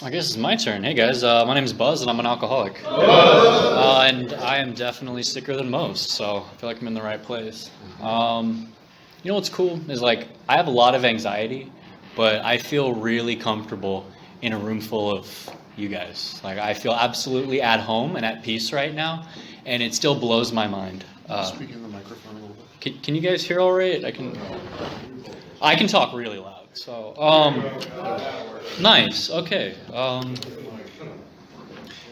I guess it's my turn. Hey guys, my name is Buzz and I'm an alcoholic. And I am definitely sicker than most, so I feel like I'm in the right place. You know what's cool is like I have a lot of anxiety, but I feel really comfortable in a room full of you guys. Like I feel absolutely at home and at peace right now, and it still blows my mind. Speaking in the microphone a little bit. Can you guys hear all right? I can talk really loud. So nice. Okay.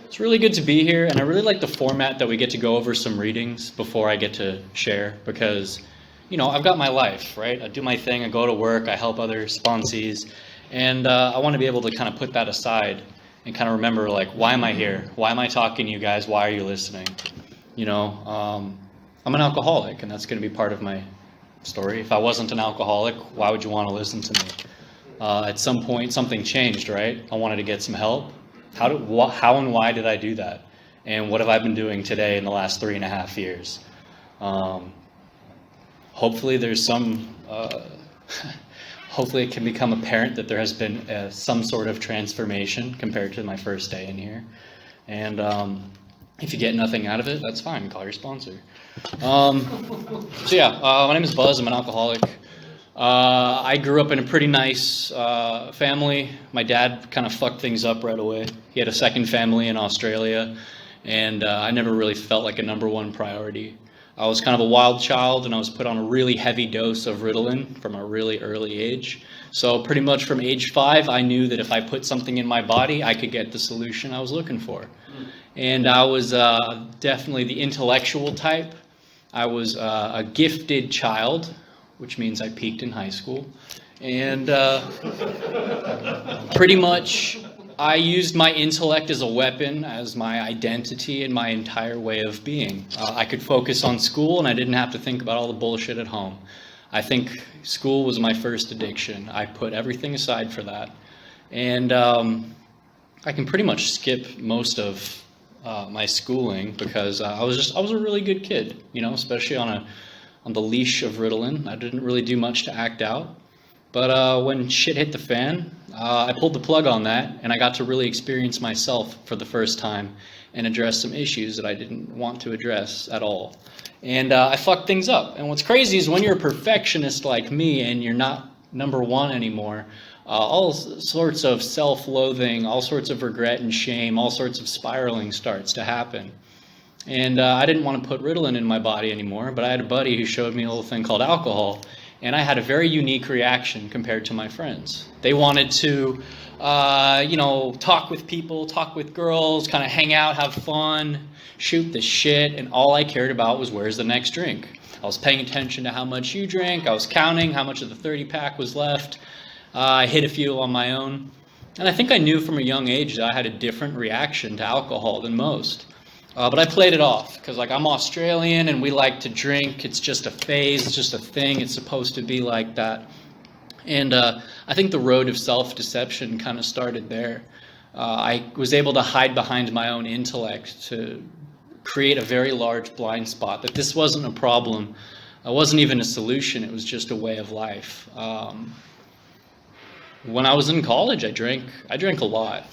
It's really good to be here, and I really like the format that we get to go over some readings before I get to share, because I've got my life, right? I do my thing, I go to work, I help other sponsees, and I want to be able to kind of put that aside and kind of remember, like, why am I here? Why am I talking to you guys? Why are you listening? I'm an alcoholic, and that's going to be part of my story. If I wasn't an alcoholic, why would you want to listen to me? At some point, something changed, right? I wanted to get some help. How and why did I do that? And what have I been doing today in the last 3.5 years? Hopefully there's hopefully it can become apparent that there has been some sort of transformation compared to my first day in here. And if you get nothing out of it, that's fine. Call your sponsor. My name is Buzz. I'm an alcoholic. I grew up in a pretty nice family. My dad kind of fucked things up right away. He had a second family in Australia, and I never really felt like a number one priority. I was kind of a wild child, and I was put on a really heavy dose of Ritalin from a really early age. So pretty much from age 5, I knew that if I put something in my body, I could get the solution I was looking for. And I was definitely the intellectual type. I was a gifted child, which means I peaked in high school. And pretty much I used my intellect as a weapon, as my identity and my entire way of being. I could focus on school and I didn't have to think about all the bullshit at home. I think school was my first addiction. I put everything aside for that. And I can pretty much skip most of my schooling because I was a really good kid, especially on the leash of Ritalin. I didn't really do much to act out. But when shit hit the fan, I pulled the plug on that, and I got to really experience myself for the first time and address some issues that I didn't want to address at all. And I fucked things up. And what's crazy is when you're a perfectionist like me and you're not number one anymore, all sorts of self-loathing, all sorts of regret and shame, all sorts of spiraling starts to happen. And I didn't want to put Ritalin in my body anymore, but I had a buddy who showed me a little thing called alcohol, and I had a very unique reaction compared to my friends. They wanted to, talk with people, talk with girls, kind of hang out, have fun, shoot the shit, and all I cared about was where's the next drink. I was paying attention to how much you drank, I was counting how much of the 30-pack was left. I hit a few on my own, and I think I knew from a young age that I had a different reaction to alcohol than most. But I played it off because I'm Australian and we like to drink. It's just a phase, it's just a thing. It's supposed to be like that. And I think the road of self-deception kind of started there. I was able to hide behind my own intellect to create a very large blind spot that this wasn't a problem. It wasn't even a solution. It was just a way of life. When I was in college, I drank a lot.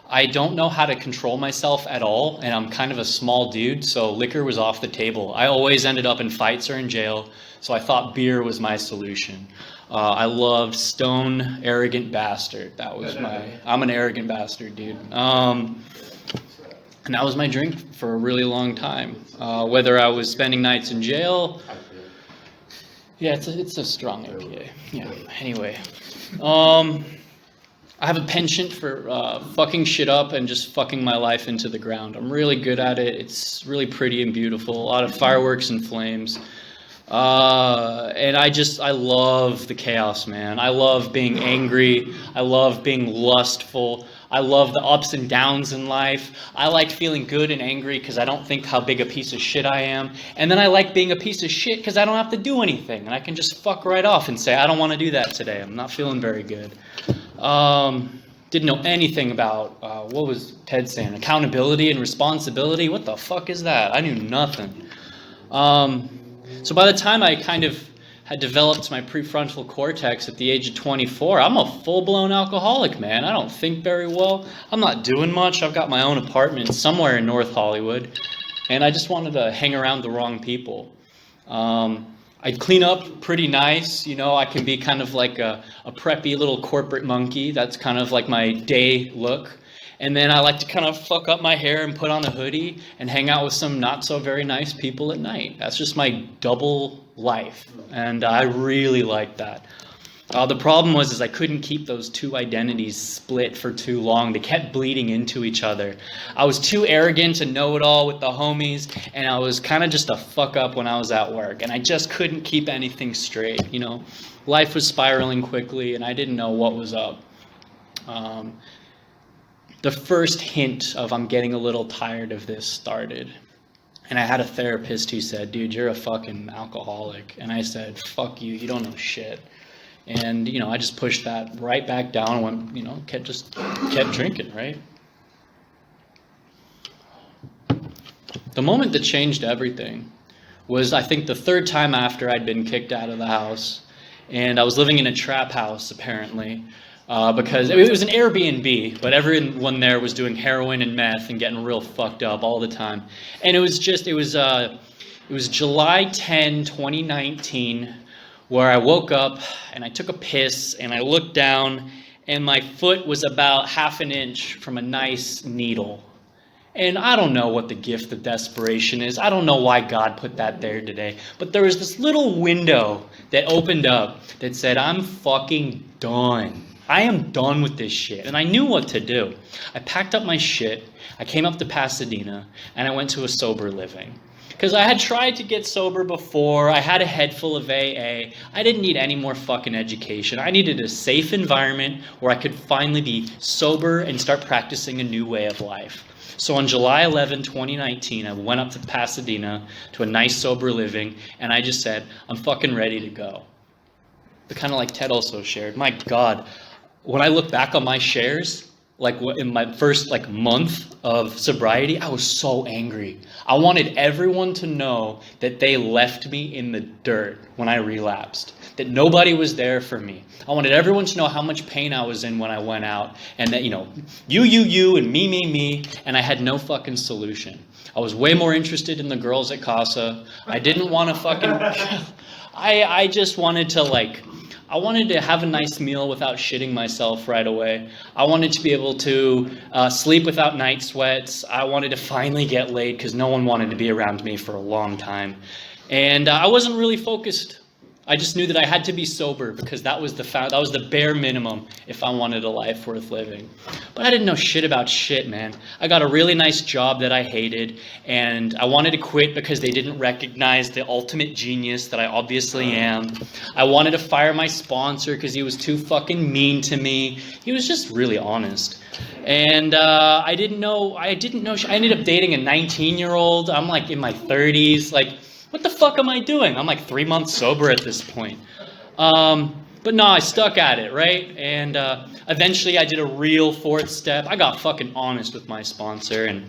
I don't know how to control myself at all, and I'm kind of a small dude, so liquor was off the table. I always ended up in fights or in jail, so I thought beer was my solution. I loved Stone Arrogant Bastard. I'm an arrogant bastard, dude. And that was my drink for a really long time. Whether I was spending nights in jail. Yeah, it's a strong IPA. Yeah, anyway. I have a penchant for fucking shit up and just fucking my life into the ground. I'm really good at it. It's really pretty and beautiful. A lot of fireworks and flames. And I love the chaos, man. I love being angry. I love being lustful. I love the ups and downs in life. I like feeling good and angry because I don't think how big a piece of shit I am. And then I like being a piece of shit because I don't have to do anything. And I can just fuck right off and say, I don't want to do that today. I'm not feeling very good. Didn't know anything about, what was Ted saying? Accountability and responsibility? What the fuck is that? I knew nothing. So by the time I kind of had developed my prefrontal cortex at the age of 24. I'm a full-blown alcoholic, man. I don't think very well. I'm not doing much. I've got my own apartment somewhere in North Hollywood, and I just wanted to hang around the wrong people. I'd clean up pretty nice, you know, I can be kind of like a preppy little corporate monkey. That's kind of like my day look. And then I like to kind of fuck up my hair and put on a hoodie and hang out with some not so very nice people at night. That's just my double life, and I really like that. The problem was I couldn't keep those two identities split for too long. They kept bleeding into each other. I was too arrogant to know it all with the homies, and I was kind of just a fuck up when I was at work, and I just couldn't keep anything straight, you know. Life was spiraling quickly, and I didn't know what was up. The first hint of I'm getting a little tired of this started. And I had a therapist who said, dude, you're a fucking alcoholic. And I said, fuck you, you don't know shit. And, you know, I just pushed that right back down and went, you know, kept drinking, right? The moment that changed everything was, I think, the third time after I'd been kicked out of the house. And I was living in a trap house, apparently. Because it was an Airbnb, but everyone there was doing heroin and meth and getting real fucked up all the time. And it was July 10, 2019, where I woke up and I took a piss and I looked down and my foot was about half an inch from a nice needle. And I don't know what the gift of desperation is. I don't know why God put that there today. But there was this little window that opened up that said, I'm fucking done. I am done with this shit. And I knew what to do. I packed up my shit. I came up to Pasadena and I went to a sober living. Because I had tried to get sober before. I had a head full of AA. I didn't need any more fucking education. I needed a safe environment where I could finally be sober and start practicing a new way of life. So on July 11, 2019, I went up to Pasadena to a nice sober living, and I just said, I'm fucking ready to go. But kind of like Ted also shared, my God, when I look back on my shares, like in my first month of sobriety, I was so angry. I wanted everyone to know that they left me in the dirt when I relapsed, that nobody was there for me. I wanted everyone to know how much pain I was in when I went out, and that, you know, you, and me, and I had no fucking solution. I was way more interested in the girls at Casa. I didn't want to fucking... I just wanted to I wanted to have a nice meal without shitting myself right away. I wanted to be able to sleep without night sweats. I wanted to finally get laid because no one wanted to be around me for a long time. And I wasn't really focused. I just knew that I had to be sober because that was the bare minimum if I wanted a life worth living. But I didn't know shit about shit, man. I got a really nice job that I hated, and I wanted to quit because they didn't recognize the ultimate genius that I obviously am. I wanted to fire my sponsor because he was too fucking mean to me. He was just really honest. And I didn't know. I ended up dating a 19-year-old. I'm like in my 30s, what the fuck am I doing? I'm like 3 months sober at this point. But no, I stuck at it, right? And eventually I did a real fourth step. I got fucking honest with my sponsor. And,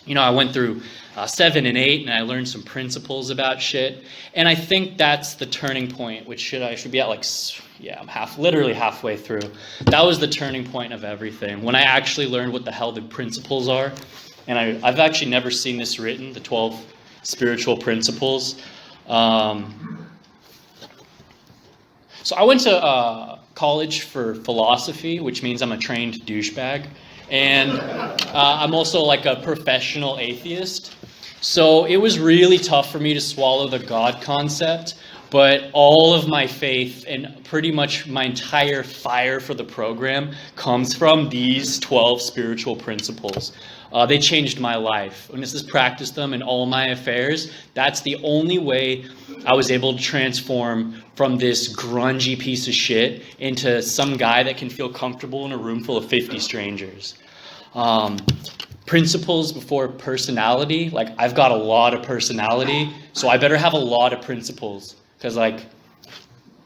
you know, I went through 7 and 8 and I learned some principles about shit. And I think that's the turning point, which I should be at I'm literally halfway through. That was the turning point of everything. When I actually learned what the hell the principles are. And I've actually never seen this written, the 12 spiritual principles. So I went to college for philosophy, which means I'm a trained douchebag. And I'm also like a professional atheist. So it was really tough for me to swallow the God concept. But all of my faith and pretty much my entire fire for the program comes from these 12 spiritual principles. They changed my life. When I just practiced them in all my affairs, that's the only way I was able to transform from this grungy piece of shit into some guy that can feel comfortable in a room full of 50 strangers. Principles before personality. I've got a lot of personality, so I better have a lot of principles. Because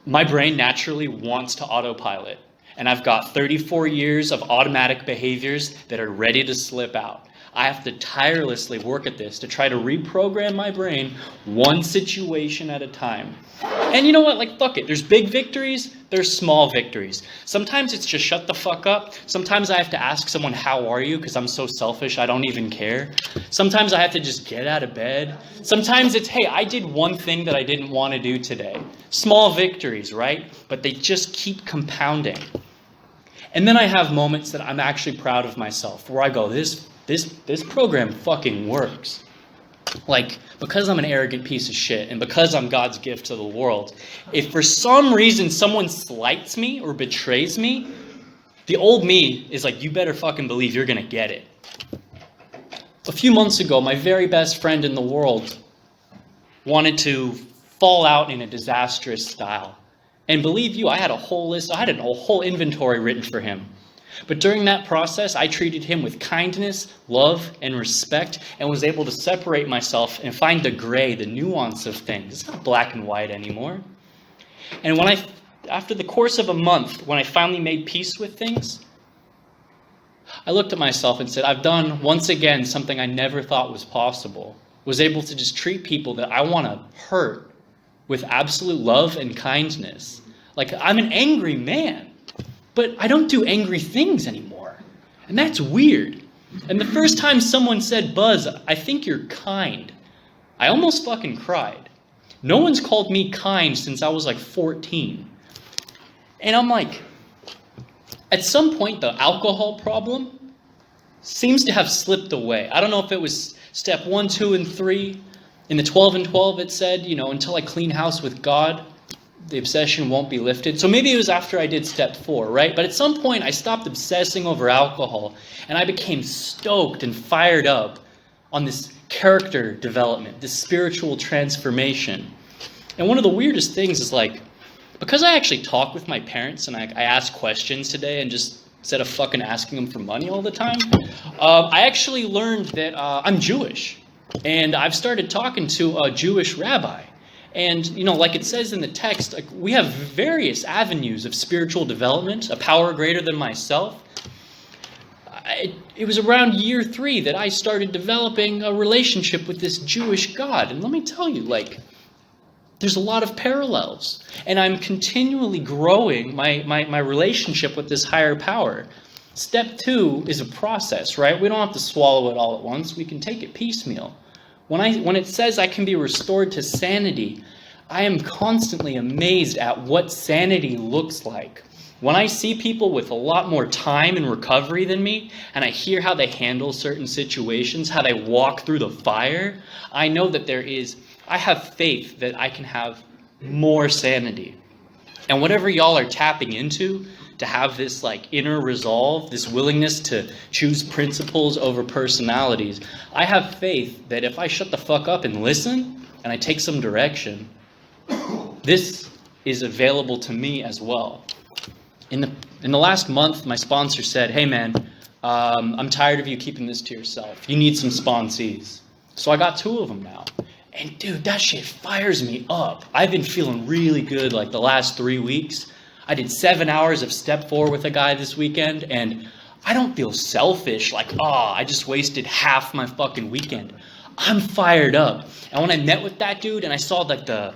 my brain naturally wants to autopilot. And I've got 34 years of automatic behaviors that are ready to slip out. I have to tirelessly work at this to try to reprogram my brain one situation at a time. And you know what? Like, fuck it. There's big victories. There's small victories. Sometimes it's just shut the fuck up. Sometimes I have to ask someone, how are you? Because I'm so selfish. I don't even care. Sometimes I have to just get out of bed. Sometimes it's, hey, I did one thing that I didn't want to do today. Small victories, right? But they just keep compounding. And then I have moments that I'm actually proud of myself, where I go, this program fucking works. Like, because I'm an arrogant piece of shit, and because I'm God's gift to the world, if for some reason someone slights me or betrays me, the old me is like, you better fucking believe you're gonna get it. A few months ago, my very best friend in the world wanted to fall out in a disastrous style. And believe you, I had a whole list, I had a whole inventory written for him. But during that process, I treated him with kindness, love, and respect, and was able to separate myself and find the gray, the nuance of things. It's not black and white anymore. And after the course of a month, when I finally made peace with things, I looked at myself and said, I've done, once again, something I never thought was possible. Was able to just treat people that I want to hurt with absolute love and kindness. Like, I'm an angry man. But I don't do angry things anymore. And that's weird. And the first time someone said, Buzz, I think you're kind, I almost fucking cried. No one's called me kind since I was like 14. And I'm like, at some point, the alcohol problem seems to have slipped away. I don't know if it was step 1, 2, and 3. In the 12 and 12, it said, until I clean house with God, the obsession won't be lifted. So maybe it was after I did step 4, right? But at some point, I stopped obsessing over alcohol, and I became stoked and fired up on this character development, this spiritual transformation. And one of the weirdest things is, like, because I actually talk with my parents and I ask questions today, and just instead of fucking asking them for money all the time, I actually learned that I'm Jewish. And I've started talking to a Jewish rabbi. And, like it says in the text, like, we have various avenues of spiritual development, a power greater than myself. It was around year 3 that I started developing a relationship with this Jewish God. And let me tell you, like, there's a lot of parallels. And I'm continually growing my relationship with this higher power. Step 2 is a process, right? We don't have to swallow it all at once. We can take it piecemeal. When it says I can be restored to sanity, I am constantly amazed at what sanity looks like. When I see people with a lot more time and recovery than me, and I hear how they handle certain situations, how they walk through the fire, I know that I have faith that I can have more sanity. And whatever y'all are tapping into, to have this like inner resolve, this willingness to choose principles over personalities, I have faith that if I shut the fuck up and listen, and I take some direction, this is available to me as well. In the last month, my sponsor said, hey man, I'm tired of you keeping this to yourself. You need some sponsees. So I got 2 of them now. And dude, that shit fires me up. I've been feeling really good like the last 3 weeks. I did 7 hours of step 4 with a guy this weekend, and I don't feel selfish, like, I just wasted half my fucking weekend. I'm fired up. And when I met with that dude and I saw like the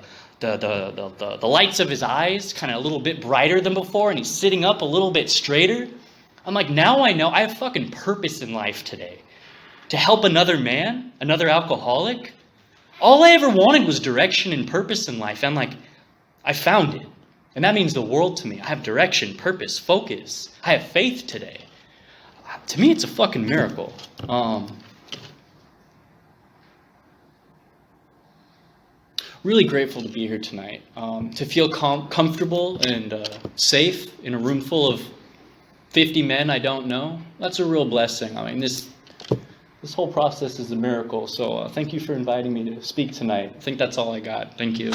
lights of his eyes kind of a little bit brighter than before, and he's sitting up a little bit straighter, I'm like, now I know I have fucking purpose in life today. To help another man, another alcoholic. All I ever wanted was direction and purpose in life, and like, I found it. And that means the world to me. I have direction, purpose, focus. I have faith today. To me, it's a fucking miracle. Really grateful to be here tonight. To feel comfortable and safe in a room full of 50 men I don't know. That's a real blessing. I mean, this whole process is a miracle. So thank you for inviting me to speak tonight. I think that's all I got. Thank you.